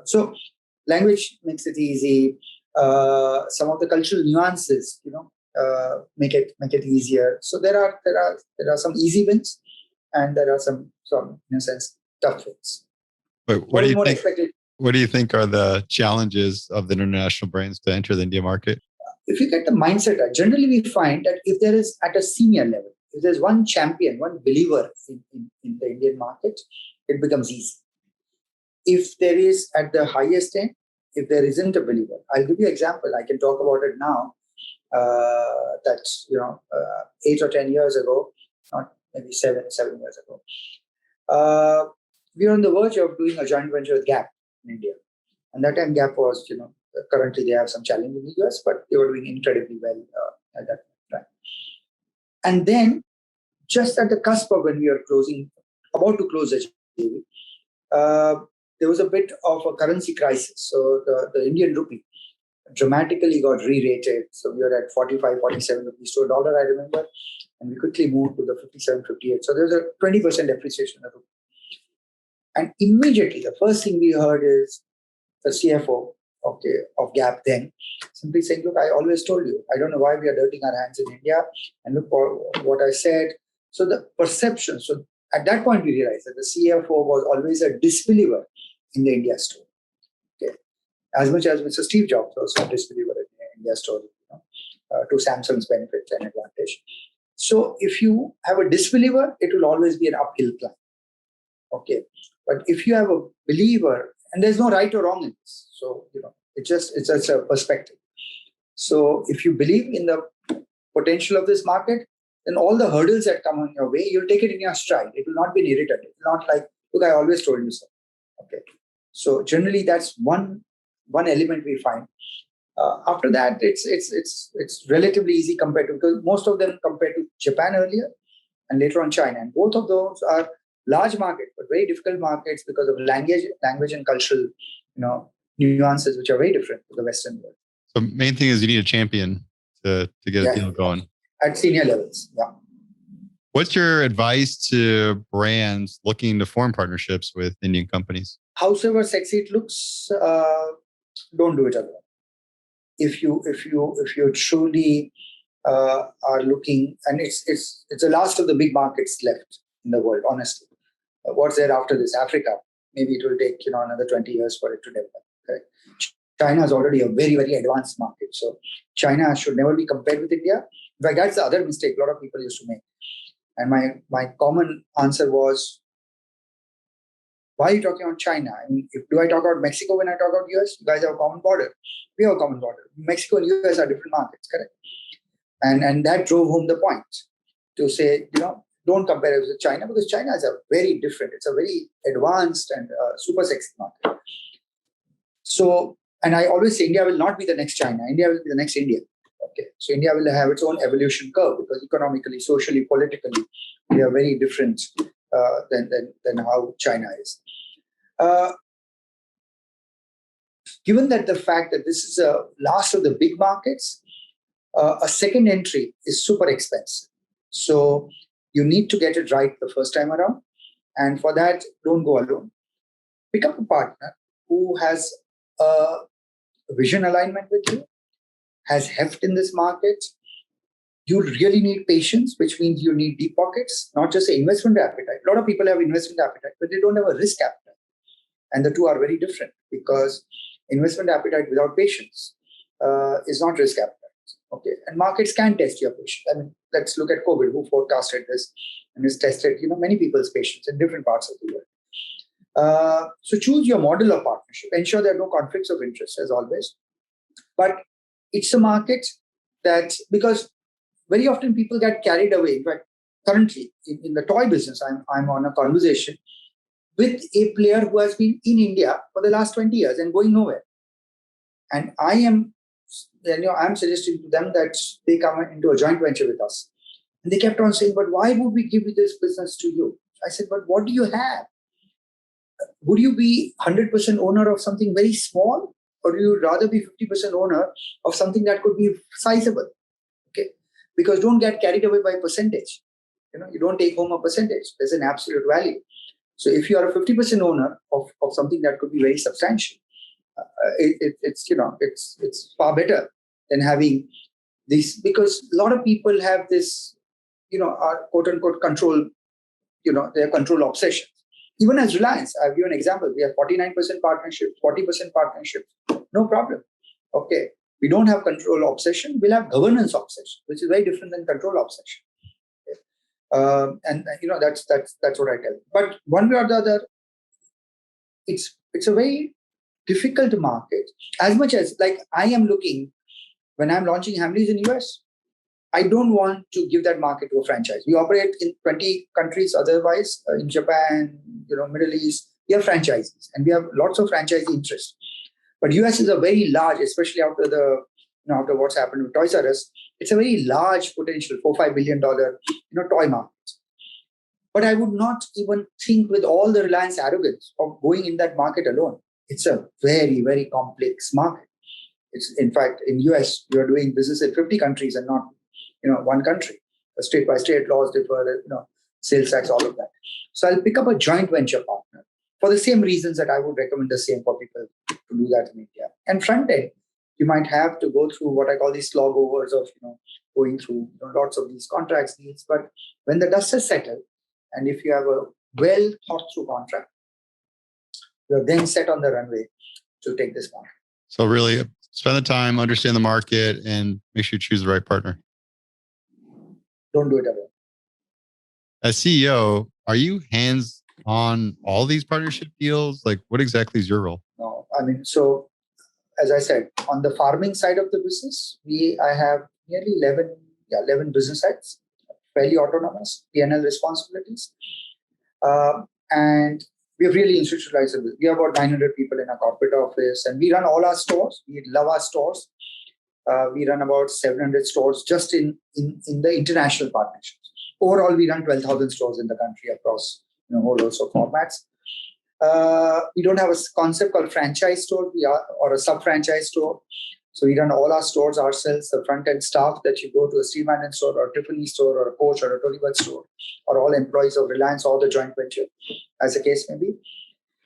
So language makes it easy. Some of the cultural nuances, make it easier. So there are some easy wins, and there are some in a sense tough wins. But what do you think? What do you think are the challenges of the international brands to enter the India market? If you get the mindset right, generally we find that if there is at a senior level, if there's one champion, one believer in the Indian market, it becomes easy. If there is at the highest end, if there isn't a believer, I'll give you an example. I can talk about it now. That 8 or 10 years ago, not maybe 7 years ago, we were on the verge of doing a joint venture with Gap in India, and that time Gap was, currently they have some challenge in the US, but they were doing incredibly well at that time. And then, just at the cusp of when we were about to close the JV, there was a bit of a currency crisis. So the Indian rupee dramatically got re-rated. So we were at 45, 47 rupees to a dollar, I remember. And we quickly moved to the 57, 58. So there was a 20% depreciation of the rupee. And immediately, the first thing we heard is the CFO of Gap then simply saying, look, I always told you, I don't know why we are dirtying our hands in India. And look what I said. So the perception. So at that point, we realized that the CFO was always a disbeliever in the India story. Okay. As much as Mr. Steve Jobs was a disbeliever in the India story, to Samsung's benefit and advantage. So if you have a disbeliever, it will always be an uphill climb. Okay. But if you have a believer, and there's no right or wrong in this. So, it's just a perspective. So if you believe in the potential of this market, then all the hurdles that come on your way, you'll take it in your stride. It will not be irritated. It's not like, look, I always told you so. Okay. So generally that's one element we find. After that, it's relatively easy compared to, because most of them compared to Japan earlier and later on China. And both of those are large markets, but very difficult markets because of language and cultural, nuances which are very different to the Western world. So main thing is you need a champion to get a deal going. At senior levels, yeah. What's your advice to brands looking to form partnerships with Indian companies? Howsoever sexy it looks, don't do it alone. If you truly are looking, and it's the last of the big markets left in the world, honestly. What's there after this? Africa. Maybe it will take another 20 years for it to develop. Okay? China is already a very, very advanced market. So China should never be compared with India. In fact, that's the other mistake a lot of people used to make. And my common answer was, why are you talking about China? I mean, do I talk about Mexico when I talk about US? You guys have a common border. We have a common border. Mexico and US are different markets, correct? And that drove home the point to say, don't compare it with China, because China is very different. It's a very advanced and super sexy market. So, and I always say India will not be the next China. India will be the next India. Okay. So India will have its own evolution curve because economically, socially, politically, we are very different than how China is. Given that the fact that this is a last of the big markets, a second entry is super expensive. So you need to get it right the first time around. And for that, don't go alone. Pick up a partner who has a vision alignment with you, has heft in this market. You really need patience, which means you need deep pockets, not just an investment appetite. A lot of people have investment appetite, but they don't have a risk appetite. And the two are very different, because investment appetite without patience is not risk appetite. Okay, and markets can test your patience. I mean, let's look at COVID, who forecasted this and has tested, many people's patience in different parts of the world. So choose your model of partnership. Ensure there are no conflicts of interest, as always. But it's a market that, because very often people get carried away. In fact, currently in the toy business, I'm on a conversation with a player who has been in India for the last 20 years and going nowhere. And I'm suggesting to them that they come into a joint venture with us. And they kept on saying, but why would we give this business to you? I said, but what do you have? Would you be 100% owner of something very small? Or do you rather be 50% owner of something that could be sizable? Okay, because don't get carried away by percentage. You don't take home a percentage. There's an absolute value. So if you are a 50% owner of something that could be very substantial, it's far better than having This because a lot of people have this, our quote unquote control, their control obsession. Even as Reliance, I'll give you an example. We have 49% partnership, 40% partnership. No problem. Okay. We don't have control obsession. We'll have governance obsession, which is very different than control obsession. Okay. That's what I tell. But one way or the other, it's a very difficult market. As much as like I am looking when I'm launching Hamleys in US, I don't want to give that market to a franchise. We operate in 20 countries otherwise, in Japan, Middle East. We have franchises and we have lots of franchise interest. But US is a very large, especially after what's happened with Toys R Us, it's a very large potential, $4-5 billion, toy market. But I would not even think with all the Reliance arrogance of going in that market alone. It's a very, very complex market. It's in fact in US, you are doing business in 50 countries and not, one country. State by state laws differ, sales tax, all of that. So I'll pick up a joint venture partner for the same reasons that I would recommend the same for people to do that in India. And front end, you might have to go through what I call these slog overs of, going through lots of these contracts needs. But when the dust has settled, and if you have a well thought through contract, you're then set on the runway to take this market. So really spend the time, understand the market, and make sure you choose the right partner. Don't do it alone. As CEO, are you hands on all these partnership deals? Like what exactly is your role? No, so as I said, on the farming side of the business, I have nearly 11 business sites, fairly autonomous, P&L responsibilities. And we have really institutionalized it. We have about 900 people in our corporate office and we run all our stores. We love our stores. We run about 700 stores just in the international partnerships. Overall, we run 12,000 stores in the country across whole host of formats. We don't have a concept called franchise store or a sub-franchise store. So we run all our stores ourselves, the front-end staff that you go to a Steve Madden store or a Tiffany store or a Coach or a Tollywood store are all employees of Reliance or the joint venture, as the case may be.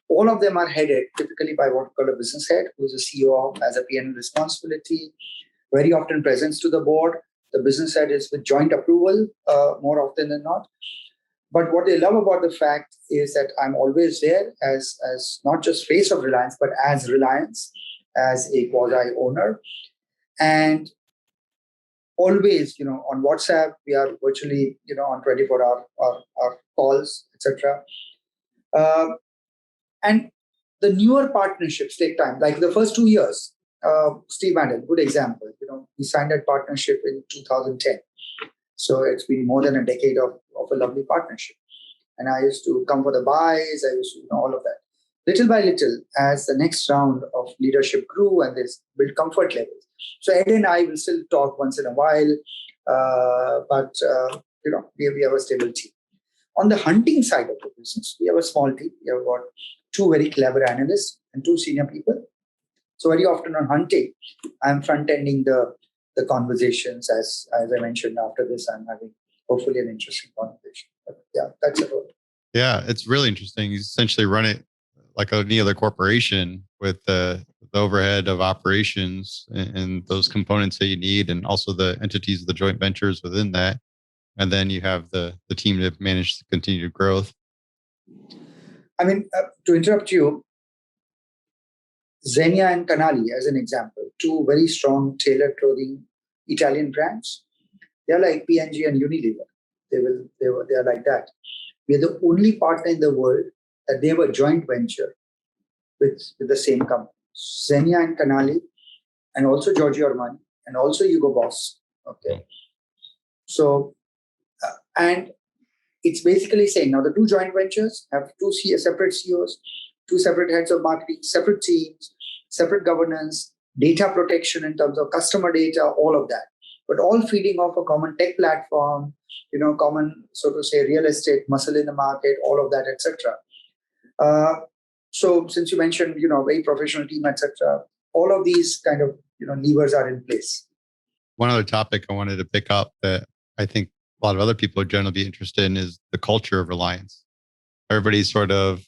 All of them are headed typically by what we call a business head, who is a CEO, has a P&L responsibility, very often presents to the board. The business head is with joint approval more often than not. But what they love about the fact is that I'm always there as not just face of Reliance, but as Reliance, as a quasi-owner. And always, on WhatsApp, we are virtually, on 24-hour our calls, etc. And the newer partnerships take time. Like the first 2 years, Steve Madden, good example. We signed that partnership in 2010. So it's been more than a decade of a lovely partnership. And I used to come for the buys. I used to all of that. Little by little, as the next round of leadership grew and they built comfort levels. So Ed and I will still talk once in a while, but we have a stable team. On the hunting side of the business, we have a small team. We have got 2 very clever analysts and 2 senior people. So very often on hunting, I'm front-ending the conversations. As I mentioned, after this, I'm having hopefully an interesting conversation. But yeah, that's it. Yeah, it's really interesting. You essentially run it like any other corporation with the overhead of operations and those components that you need, and also the entities of the joint ventures within that. And then you have the team to manage the continued growth. To interrupt you, Zegna and Canali, as an example, 2 very strong tailored clothing Italian brands. They're like P&G and Unilever. They are like that. We are the only partner in the world that they have a joint venture with the same company. Zegna and Canali, and also Giorgio Armani, and also Hugo Boss. Okay. So, and it's basically saying now the 2 joint ventures have 2 separate CEOs, 2 separate heads of marketing, separate teams, separate governance, data protection in terms of customer data, all of that. But all feeding off a common tech platform, common, so to say, real estate muscle in the market, all of that, etc. So since you mentioned, very professional team, etc., all of these kind of, levers are in place. One other topic I wanted to pick up that I think a lot of other people would generally be interested in is the culture of Reliance. Everybody's sort of,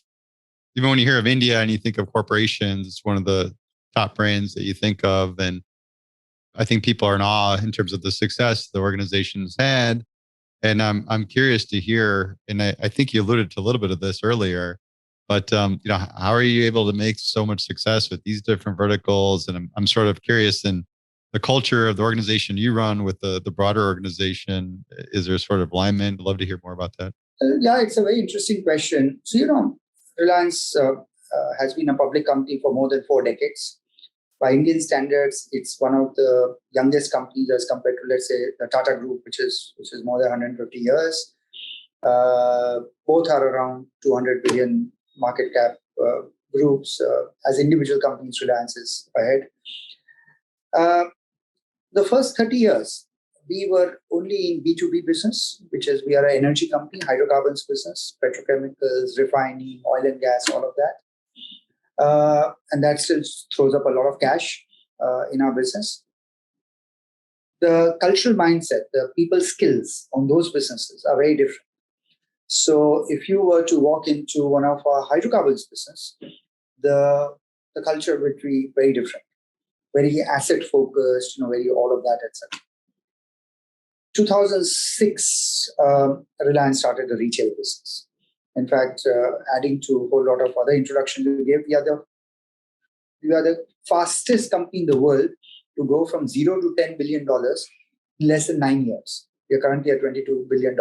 even when you hear of India and you think of corporations, it's one of the top brands that you think of. And I think people are in awe in terms of the success the organization's had. And I'm curious to hear, and I think you alluded to a little bit of this earlier, but how are you able to make so much success with these different verticals? And I'm sort of curious in the culture of the organization you run with the broader organization. Is there sort of alignment? I'd love to hear more about that. Yeah, it's a very interesting question. So, Reliance has been a public company for more than 4 decades. By Indian standards, it's one of the youngest companies as compared to, let's say, the Tata Group, which is more than 150 years. Both are around 200 billion market cap groups. As individual companies, Reliance is ahead. The first 30 years, we were only in B2B business, which is we are an energy company, hydrocarbons business, petrochemicals, refining, oil and gas, all of that. And that still throws up a lot of cash in our business. The cultural mindset, the people skills on those businesses are very different. So if you were to walk into one of our hydrocarbons business, the culture would be very different, very asset focused, very all of that, etc. 2006, Reliance started a retail business. In fact, adding to a whole lot of other introductions we gave, we are the fastest company in the world to go from $0 to $10 billion in less than 9 years. We are currently at $22 billion,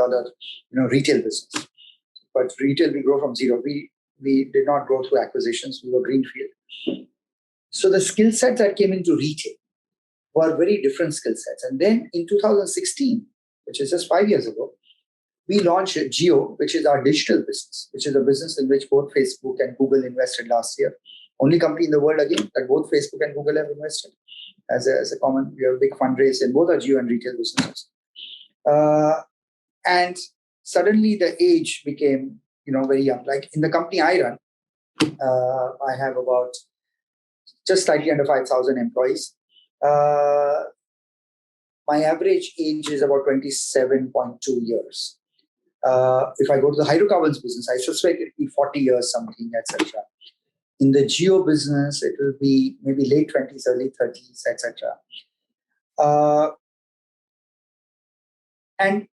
retail business. But retail, we grow from zero. We did not grow through acquisitions. We were greenfield. So the skill sets that came into retail were very different skill sets. And then in 2016, which is just 5 years ago, we launched Jio, which is our digital business, which is a business in which both Facebook and Google invested last year. Only company in the world, again, that both Facebook and Google have invested as a common. We have a big fundraise in both our Jio and retail businesses. And suddenly the age became, very young. Like in the company I run, I have about just slightly under 5,000 employees. My average age is about 27.2 years. If I go to the hydrocarbons business, I suspect it will be 40 years, something, etc. In the Jio business, it will be maybe late 20s, early 30s, etc. And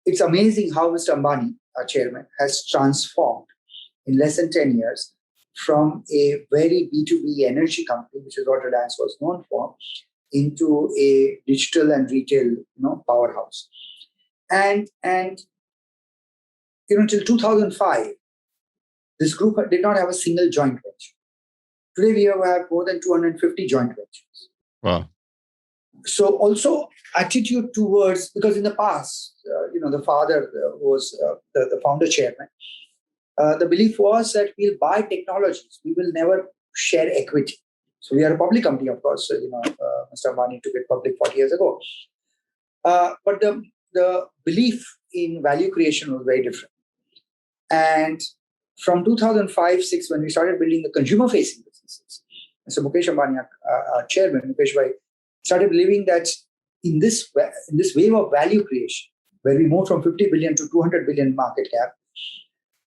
it's amazing how Mr. Ambani, our chairman, has transformed in less than 10 years from a very B2B energy company, which is what Reliance was known for, into a digital and retail, powerhouse. And till 2005, this group did not have a single joint venture. Today, we have more than 250 joint ventures. Wow. So also attitude towards, because in the past, the father was the founder chairman. The belief was that we'll buy technologies. We will never share equity. So we are a public company, of course. Mr. Ambani took it public 40 years ago. But the belief in value creation was very different. And from 2005-06, when we started building the consumer-facing businesses, Mr. Mukesh Ambani, our chairman, Mukesh Bhai, started believing that in this wave of value creation, where we moved from 50 billion to 200 billion market cap,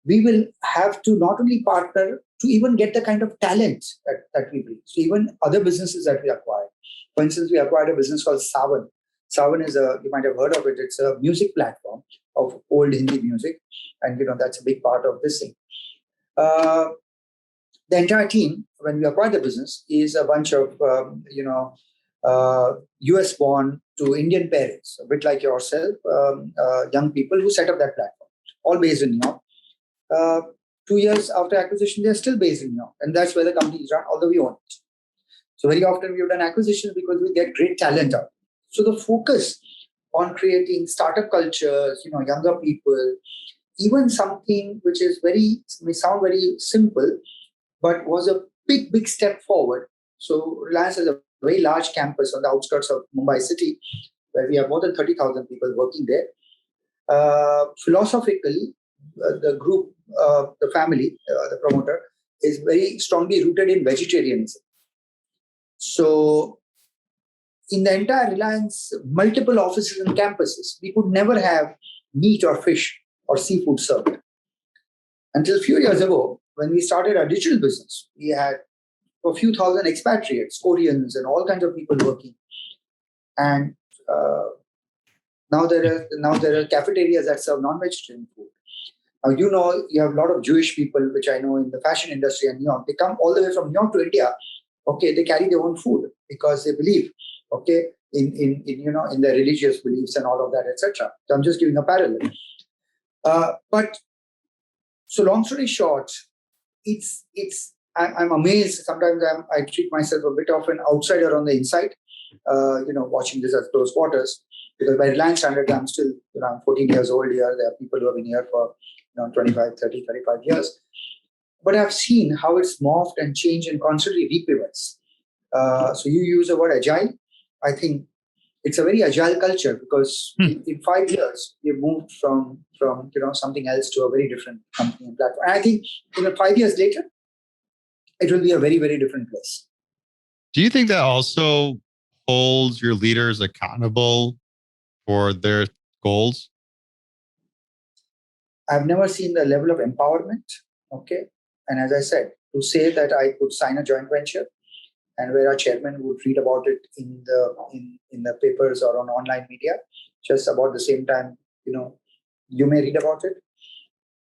we will have to not only partner to even get the kind of talent that we bring. So even other businesses that we acquired. For instance, we acquired a business called Saavn. Saavn is you might have heard of it. It's a music platform of old Hindi music. And, that's a big part of this thing. The entire team, when we acquired the business, is a bunch of, US born to Indian parents, a bit like yourself, young people who set up that platform, all based in New York. 2 years after acquisition, they're still based in New York. And that's where the company is run, although we own it. So very often we've done acquisitions because we get great talent out. So the focus on creating startup cultures, younger people, even something which is may sound very simple, but was a big, big step forward. So Reliance has a very large campus on the outskirts of Mumbai city, where we have more than 30,000 people working there. Philosophically, the group, the family, the promoter, is very strongly rooted in vegetarianism. So in the entire Reliance, multiple offices and campuses, we could never have meat or fish or seafood served. Until a few years ago, when we started our digital business, we had a few thousand expatriates, Koreans, and all kinds of people working. And now there are cafeterias that serve non-vegetarian food. Now, you have a lot of Jewish people, which I know in the fashion industry in New York. They come all the way from New York to India. Okay, they carry their own food because they believe, okay, in their religious beliefs and all of that, etc. So I'm just giving a parallel. But so long story short, I'm amazed. Sometimes I treat myself a bit of an outsider on the inside, watching this at close quarters. Because by Reliance standards, I'm still, I'm 14 years old here. There are people who have been here for 25, 30, 35 years. But I've seen how it's morphed and changed and constantly repivots. So you use the word agile. I think it's a very agile culture because in 5 years, we've moved from something else to a very different company and platform. And I think 5 years later, it will be a very, very different place. Do you think that also holds your leaders accountable for their goals? I've never seen the level of empowerment. Okay. And as I said, to say that I could sign a joint venture and where our chairman would read about it in the papers or on online media, just about the same time, you may read about it.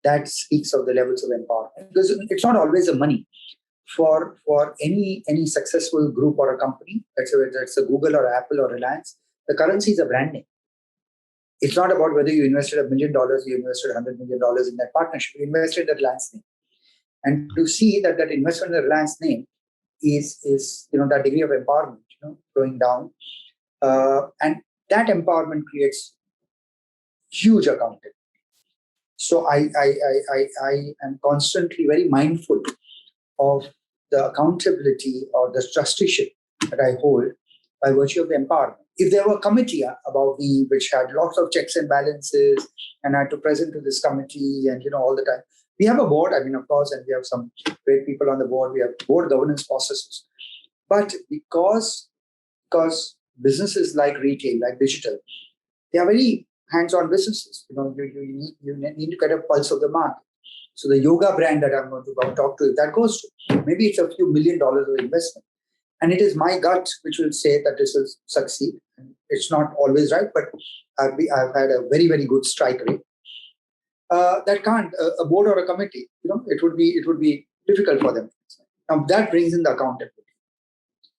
That speaks of the levels of empowerment. Because it's not always the money. For any successful group or a company, whether it's a Google or Apple or Reliance, the currency is a brand name. It's not about whether you invested $1 million, you invested $100 million in that partnership. You invested in the Reliance name. And to see that investment in the Reliance name is that degree of empowerment, going down. And that empowerment creates huge accountability. So I am constantly very mindful of the accountability or the trusteeship that I hold by virtue of the empowerment. If there were a committee above me which had lots of checks and balances and I had to present to this committee and all the time. We have a board, of course, and we have some great people on the board. We have board governance processes. But because businesses like retail, like digital, they are very hands-on businesses. You need to get a pulse of the market. So the yoga brand that I'm going to talk to, if that goes to, maybe it's a few $1 million of investment. And it is my gut which will say that this will succeed. It's not always right, but I've had a very, very good strike rate. That can't, a board or a committee, it would be difficult for them. Now that brings in the accountability,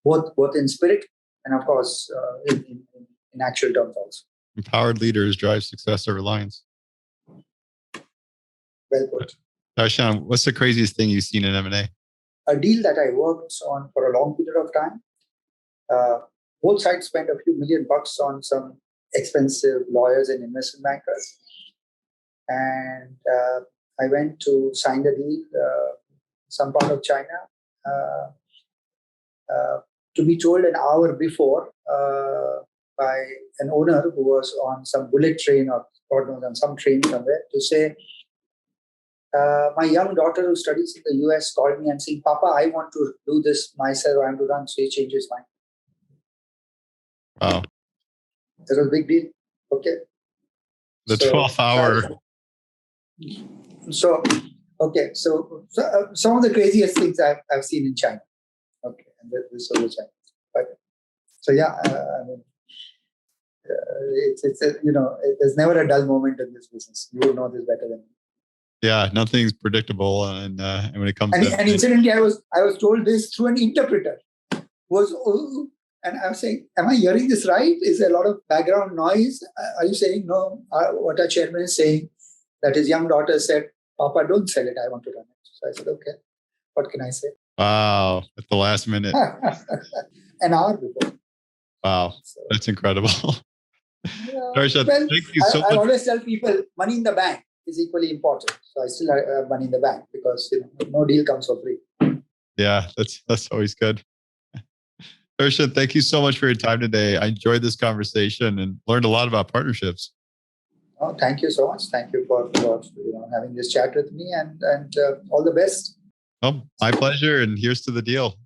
both in spirit and of course in actual terms also. Empowered leaders drive success at Reliance. Well put. Darshan, what's the craziest thing you've seen in M&A? A deal that I worked on for a long period of time. Both sides spent a few $1 million on some expensive lawyers and investment bankers. And I went to sign the deal, some part of China, to be told an hour before by an owner who was on some bullet train or God knows on some train somewhere to say, my young daughter who studies in the US called me and said, Papa, I want to do this myself. I want to run. So he changed his mind. Wow. That was a big deal. Okay. The 12-hour. So some of the craziest things I've seen in China. Okay. And this was China. But so yeah, there's never a dull moment in this business. You will know this better than me. Yeah, nothing's predictable, and when it comes and incidentally, I was told this through an interpreter. And I was saying, am I hearing this right? Is there a lot of background noise? Are you saying no? What our chairman is saying that his young daughter said, "Papa, don't sell it. I want to run it." So I said, "Okay, what can I say?" Wow, at the last minute, an hour before. Wow, so, that's incredible. Darshan, thank you so much. I always tell people, money in the bank is equally important. So I still have money in the bank because no deal comes for free. Yeah, that's always good. Darshan, thank you so much for your time today. I enjoyed this conversation and learned a lot about partnerships. Oh, thank you so much. Thank you for having this chat with me and all the best. Oh, my pleasure. And here's to the deal.